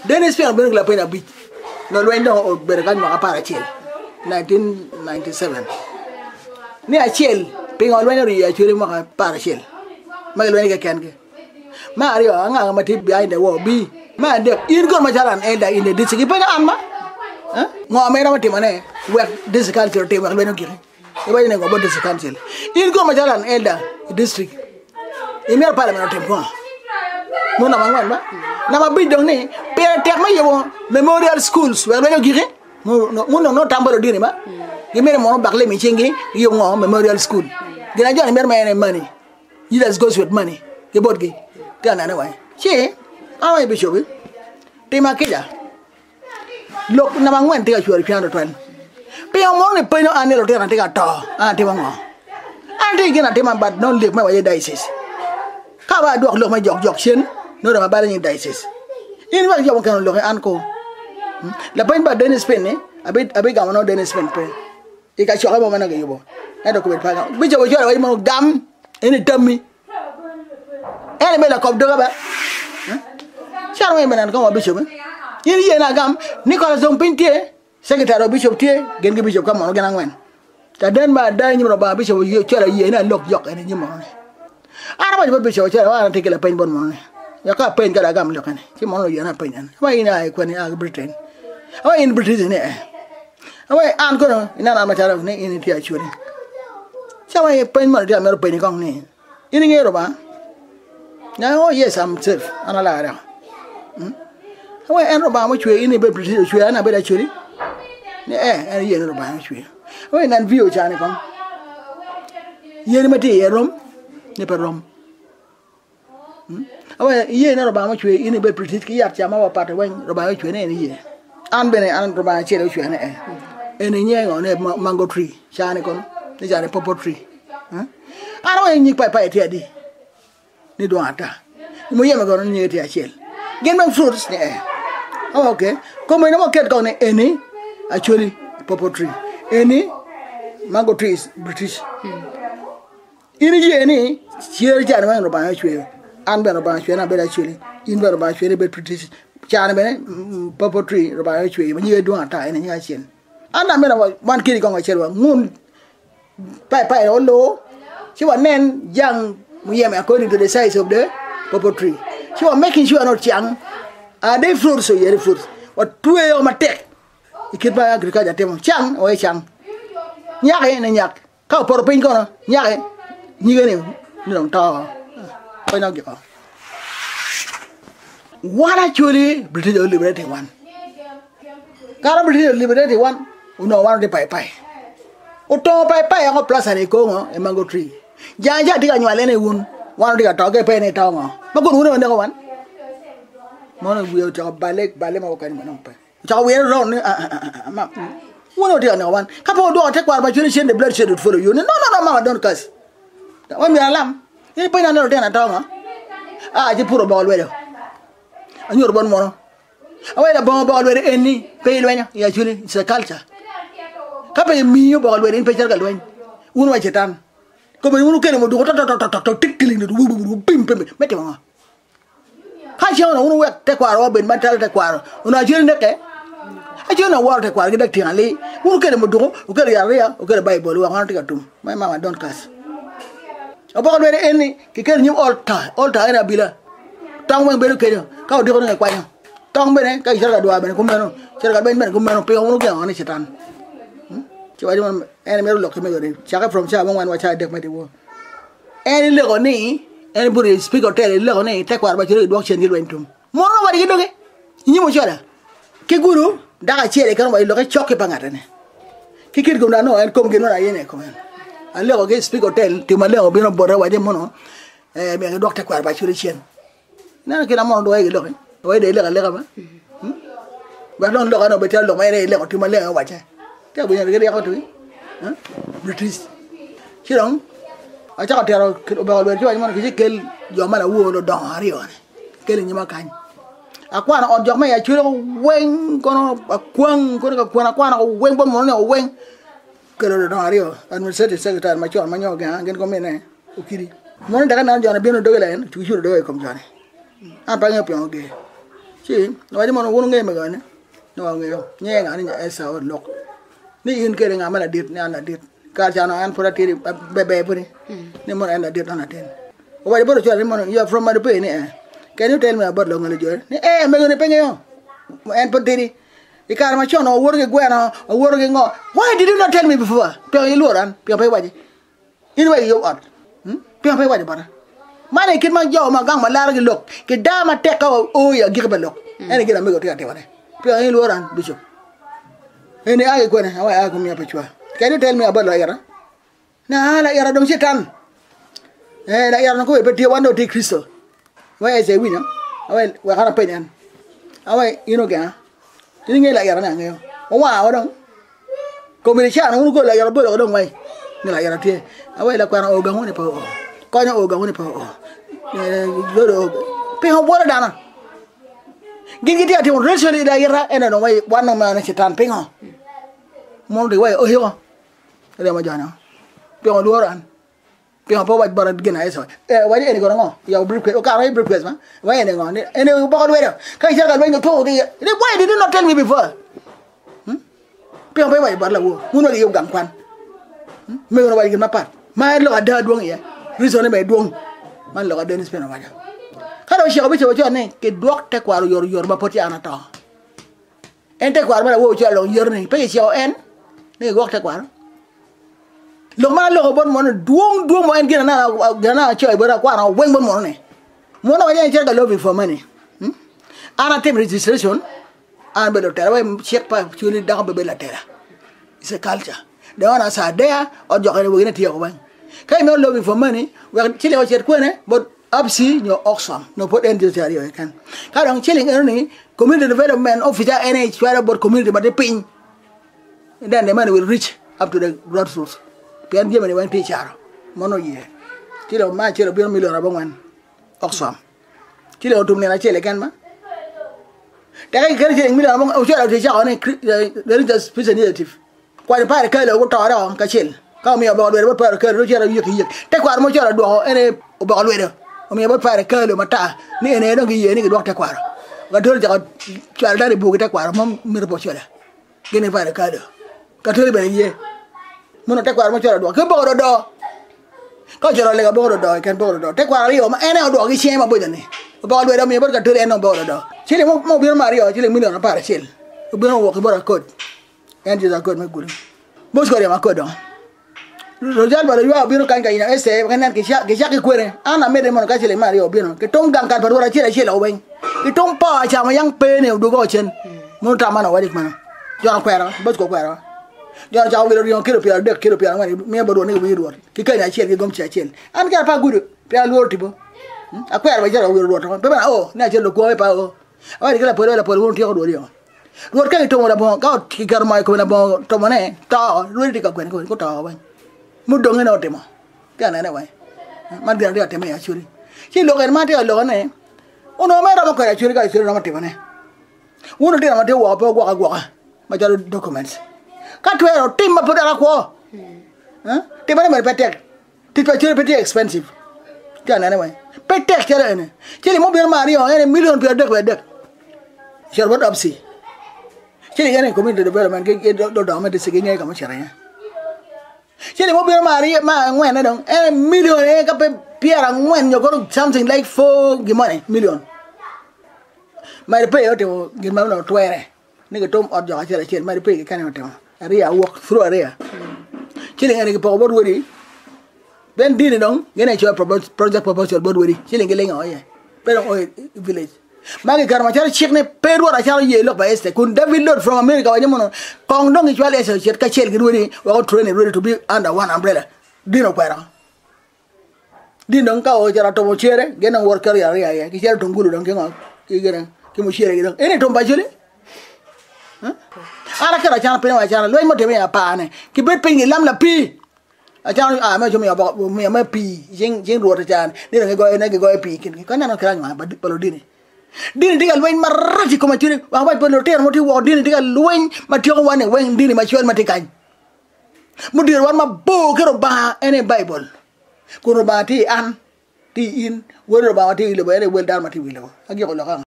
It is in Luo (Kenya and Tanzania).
Dennis Pian bring la pena beach. No wendo o bergan ma para chel. 1997. Ni a chel ping on wendo ri a churi ma para chel. Ma wendo ke ken ke. Ma ri anga ma ti behind the wall bi. Ma de in gon ma jaran elder in the district pena anma. Ngo me ra ma timane work this culture te ma wendo kire. E ba ne go bo this council. In gon ma jaran elder district. E mer parliament tempo. Mo na mangwan ba? Na ma bidong ni pere tek ma yebo memorial schools we wendo kire. Mo no tambalo dini ba. Gimere mo bakle mi chingi yo ngo memorial school. Gina joni mer ma money. You just goes with money. Ke bodgi. Kana na wai. Che awai bishobi. Tema kija. Lok na mangwan te ka chuari piano twan. Pe mo ne pe no anelo te na te ka to. Ah te ngo. Ante gina tema bad non live ma wa diocese. Ka ba dok lok ma jok chen. No da ma ba ni diocese. In ba jok kan lok an ko. La pen ba Dennis Pen eh abi ga no Dennis Pen pe. E ka choka mo mana ga yobo. E do ko be pa. Bi jo jo wa mo gam ene tammi. Ene me la ko do ga ba. Charo me nan ko wa bishop. Yin ye na gam Nicolas Zompintie secretary bishop tie gen ge bishop ka mo gen angwen. Ta den ba da nyi mo ba bishop yo chara ye na lok yok ene nyi mo ne. Ara ba bishop chara wa te ke la pen bon mo ne. Ya ka pen ga gam lo kan. Ti mo no ye na pen an. Wa ina ai ko ni a Britain. Awa in British ne awa an ko no ina na ma chara ne in ti achuri chawa e pen ma dia mer pen kong ne in ngero ba na oh yes I'm safe ana la ra awa en ro ba mo chwe in be British chwe ana be da churi ne en ye ro ba chwe awa nan view cha ne kong ye ni ma ti ye rom ne pe rom awa ye na ro ba mo chwe in be British ki ya cha ma ba pa te wen ro ba chwe ne ni ye an bene an ro ba che lo chwe ne ene nye ngo ne mango tree cha ne kon ne ja ne popo tree ara wa nyi pa ti adi ni do ata mo yeme go ni ti achel gen man fruits ne okay como no mo ket ko ne ene actually popo tree ene mango tree is British ini ye ni chier ja ne ro ba chwe an be ro ba chwe na be da chwe in be ro ba chwe be British cha ne be popo tree ro ba chwe mo nye do ata ene nya chen ana me na wan kiri ko ngachel wa ngun pai olo she was nen young muyeme according to the size of the popo tree she was making sure not young they fruits so yeri fruits what two yo matek ikit ba agriculture temo chang o chang nyake ne nyak ka por pin ko no nyake nyigene ni dong ta ko na gyo what actually British liberated one kara British liberated one uno one de pai uto pai ngo plus ani ko ngo e mango tree janja diga nywale ne wun wan diga to ke pe ne to ngo ma ko wun ne ko wan mo no wi to bale ma ko kan mo pe to wi ro ne ma wun diga ne wan ka po do te kwar ba chiri chen de blood shed follow you no ma don't cause wa mi alam ni pe na no de na to ngo ji puro ba olwe do anyor bon mo no awe da bon ba olwe eni pe ilwenya ya chiri it's a culture kape miyo ba alwe in pechar galwen unu wa chetan ko be unu kene mo do to tikling do bim mete ma ha jona unu wa Tekwaro ben matal Tekwaro unu ajiri ndeke ajona wa Tekwaro gidak tingali unu kene mo do o kere ya o kere bible wa ngati katum my mama don't curse obo alwe eni ki kere nyim altar ena bila tang men belu kene ka o de ko ne kwa tang bene ka isara do ben ko meno sera ben ko meno pe unu ke ngani chetan ci wadi man ene meru lokki me gori chaka from cha wan wa cha dek me di wo ene le ko ni ene buri speak hotel le ko ni Tekwaro ba ci do chen di wentum mo no wadi doge ni mo chola ke guru daga chere kan wa lo ke chokke pangata ne ke kir gum na no en kom geno na yene ko men an le ko ke speak hotel ti ma le ko bino borre wadi mo no me do Tekwaro ba ci chen na ke na mo do ay lo ke way de le ka ba ba don lo ka no betel lo may le ko ti ma le wa cha te bu ñe gëri yaxatu British ci dong a ca tero ba wal ci wani man ci kel yo mala wo lo don ari on kel ñi ma kañ akwana on jox ma ya ci wen kono akwang ko ka kwana ko wen bon mo ne o wen kel lo don ari on administrative secretary ma ci on ma ñoo ga ngeen ko mene o kiri mo ne daga na jona beno dogale en ci juro do ko jone an pa ñop yo ge chi no mo no won nge me ga ne no nge yo nye ga ni Esther Aol lok ni in ke nga mala dit ni ana dit ka cha no an pura ti bebe puri ni mo ana dit ana ten o wa bo cho ni mo you are from Madipe ni can you tell me about lo ngale jo ni me go ni penye yo en pun ti ikar ma chono wor ge gwena wor ge ngo why did you not tell me before pe iluran pe pe waji in way yo at pe pe waji bara mane kin ma jaw ma gang ma lar ge lok ke dama teka o ya gi ba lok ene gina me go te wane pe iluran bicho ene ay gwena ay ko mi apechwa can you tell me about la yara na la yara dong setan la yara ko be te wando te Kristo why is a winner awai wa kana penyan awai ino ga ini nghe lại na nghe không wow đâu cô mình cha nó cũng lại bơi ở đâu ngoài nghe lại là thế vậy là quan ô gắng này phở coi nó ô gắng này phở rồi rồi pe không bớt đàn à gini dia thì một rất là đại ra em nó ngoài quan nó mà nó chỉ tàn pe không mong thì vậy ơi hiểu không đây mà giờ nó pe không đua rồi pe không bao giờ gini này rồi vậy đi anh có nó yêu briefcase ok rồi briefcase mà vậy anh ngon anh bao nhiêu đâu cái gì cả bên cái thô thì why did you not tell me before pe không vậy bảo là muốn nó yêu gắng quan mình nó vậy cái mà pat mai lo ada duang ya reason này duang man lo ada ni spend apa kalau siapa bisa baca ni ke duak Tekwaro yor ba poti anata en Tekwaro mana wo cha lo yor ni pe siapa en ni duak Tekwaro lo mana lo bon mon duang mo en gana cha bara kwa na wen bon mon ni mo na wanya cha ga lo before money ana tem registration an be lo tera we check pa chuni da be la tera it's a culture they want us there or jokere we na tiyo ban kai me lo before money we chile wa chet kwene but absi nyo oxfam no put end this area kan ka dong chilling ni community development officer NH where about community but the pin then the money will reach up to the grassroots pian je mani wan ti charo mono ye chile ma chile bi million abangwan oxfam chile otum ne na chile kan ma dai kere chile million abang o chile ti charo ne there is a special initiative kwa ni pare kale ko tawara ka chile ka mi ba do pare kale ro chile yek Tekwaro mo chile do ene o ba do o mi ba pare kale mata ni ene do gi ni do Tekwaro ga dol ja chile dare bu Tekwaro mom mi ro chile gene pare kale ka tole be ye mono Tekwaro mo chile do ke ba do ka chile le ga ba do kan ba do Tekwaro yo ma ene do gi chema bo ni ba do mi ba ka tole eno ba do chile mo bi mario chile million pare chile o bi no wo ke ba ko en ji da ko me gulu bos ko ma ko do rojal ba yo bi no kan ka ina ese kan ke sha ke kwere ana me de mo ka chile mario bi no ke tong gang kan pa do ra chile o ben ke tong pa cha ma yang pe ne do go chen mo ta ma no wa dik ma yo na kwera bos ko kwera yo na cha wi ro kilo pia de kilo pia ma me ba do ne wi do ki ka na chile ke gom cha chile an ka pa gudu pia lo tipo a kwera ba jara wi do to pe ba o na chile ko pa o a ri ka la po won ti ko do ri luar kan itu mana bong kau tiga rumah kau mana bong tu mana tahu luar di kau kau tahu bang mudong ni orang temo tiada ni bang mana dia temo ya curi si lokan mati lokan ni uno mana orang kau curi kau curi orang temo ni uno dia mati gua macam documents kau tu orang tim apa dah aku tim mana petek tim curi petek expensive tiada ni bang petek tiada ni jadi mobil Mario ini million pedek siapa buat opsi chile gane community development ke do ma de sege ngai ka ma charanya chile mo bi ma ngwen na dong million ka pe piara ngwen yo go something like 4 money million ma de pe yo te gi ma no twere ni ke tom od jo chile ma de pe ke kan te area walk through area chile gane ke po bod wori ben dini dong gane cho project proposal bod wori chile ngele ngoye pero oy village magi karma chara chikne peru ra chara ye lok ba este kun David Lord from America wa jamono kong dong ichwale ese chet ka chel gidwoni wa train ready to be under one umbrella dino kwera dino ka o chara to mo chere gena worker ya ya ki chara tungulu dong kenga ki gena ki mo chere gidong ene to ba jole ara kara chara pe wa chara loy mo te me pa ne ki bet pe ngi lam la pi a chara ma chomi ba me pi jing ro ta chan ni ngi go pi kin ka na no kra ma ba palo dini dini tiga luain marati ko matiri wa ba pelo ter moti wo dini tiga luain mati ko wane wen dini ma chwal mati kan mudir wan ma bo kero ba ene bible ko ro ba ti an ti in wo ro ba ti le ba ene wel dar mati wilo agi ko la